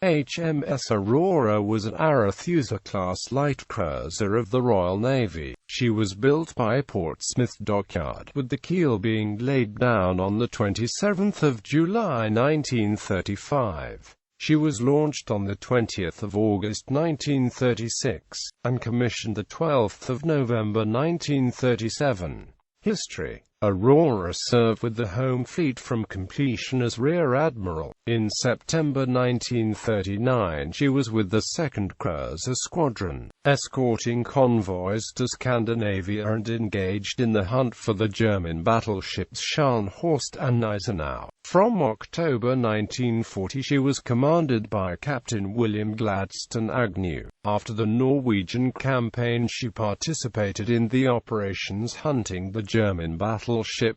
HMS Aurora was an Arethusa-class light cruiser of the Royal Navy. She was built by Portsmouth Dockyard, with the keel being laid down on the 27th of July 1935. She was launched on the 20th of August 1936, and commissioned the 12th of November 1937. History: Aurora served with the Home Fleet from completion as Rear Admiral. In September 1939 she was with the 2nd Cruiser Squadron, escorting convoys to Scandinavia and engaged in the hunt for the German battleships Scharnhorst and Gneisenau. From October 1940 she was commanded by Captain William Gladstone Agnew. After the Norwegian campaign she participated in the operations hunting the German battleship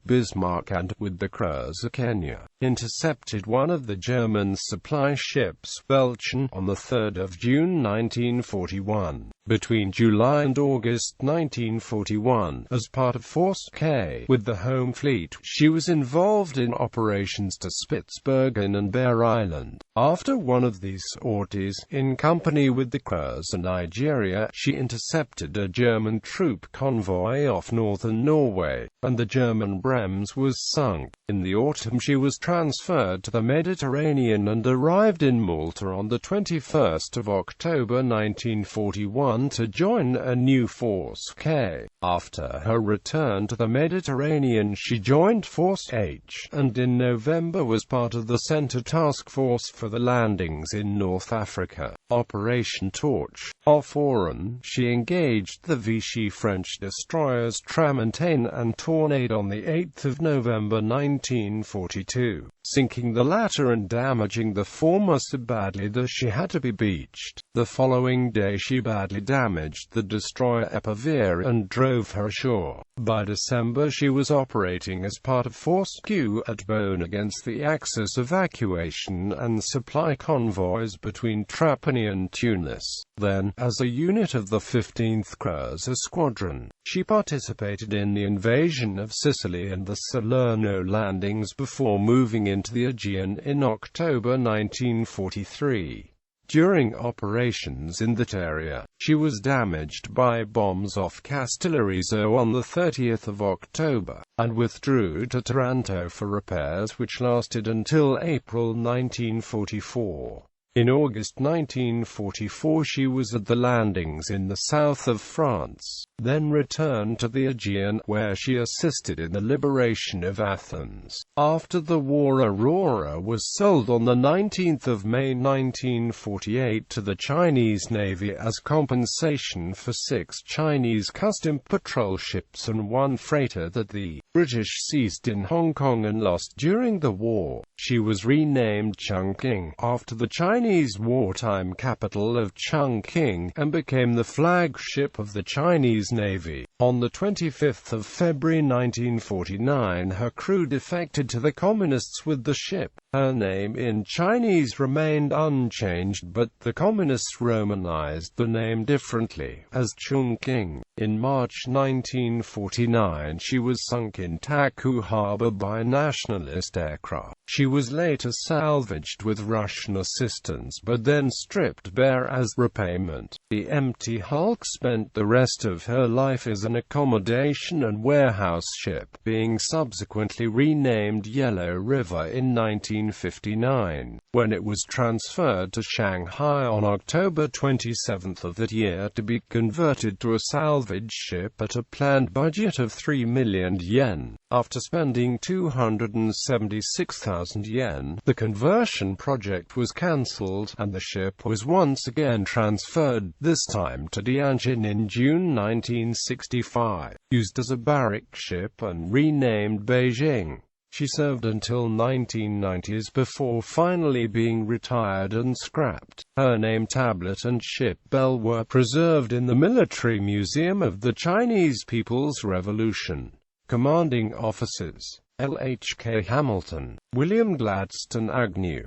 Bismarck and, with the cruiser Kenya, intercepted one of the German supply ships, Belchen, on 3 June 1941. Between July and August 1941, as part of Force K with the Home Fleet, she was involved in operations to Spitsbergen and Bear Island. After one of these sorties, in company with the cruiser Nigeria, she intercepted a German troop convoy off northern Norway, and the German Brems was sunk. In the autumn she was transferred to the Mediterranean and arrived in Malta on the 21st of October 1941 to join a new Force K. After her return to the Mediterranean she joined Force H, and in November was part of the Centre Task Force for the landings in North Africa. Operation Torch. Off Oran, she engaged the Vichy French destroyers Tramontane and Tornado on 8 November 1942, sinking the latter and damaging the former so badly that she had to be beached. The following day she badly damaged the destroyer Epivere and drove her ashore. By December she was operating as part of Force Q at Beaune against the Axis evacuation and supply convoys between Trapani and Tunis. Then, as a unit of the 15th Cruiser Squadron, she participated in the invasion of Sicily and the Salerno landings before moving into the Aegean in October 1943. During operations in that area, she was damaged by bombs off Castellarizo on 30 October, and withdrew to Taranto for repairs which lasted until April 1944. In August 1944 she was at the landings in the south of France, then returned to the Aegean, where she assisted in the liberation of Athens. After the war Aurora was sold on 19 May 1948 to the Chinese Navy as compensation for 6 Chinese custom patrol ships and 1 freighter that the British seized in Hong Kong and lost during the war. She was renamed Chungking, after the Chinese wartime capital of Chungking, and became the flagship of the Chinese Navy. On 25 February 1949 her crew defected to the Communists with the ship. Her name in Chinese remained unchanged, but the Communists romanized the name differently, as Chungking. In March 1949 she was sunk in Taku harbor by nationalist aircraft. She was later salvaged with Russian assistance but then stripped bare as repayment. The empty hulk spent the rest of her life as an accommodation and warehouse ship, being subsequently renamed Yellow River in 1959, when it was transferred to Shanghai on October 27 of that year to be converted to a salvage ship at a planned budget of 3 million yen. After spending 276,000 yen, the conversion project was cancelled, and the ship was once again transferred, this time to Tianjin in June 1965, used as a barrack ship and renamed Beijing. She served until 1990s before finally being retired and scrapped. Her name tablet and ship bell were preserved in the Military Museum of the Chinese People's Revolution. Commanding Officers: LHK Hamilton, William Gladstone Agnew.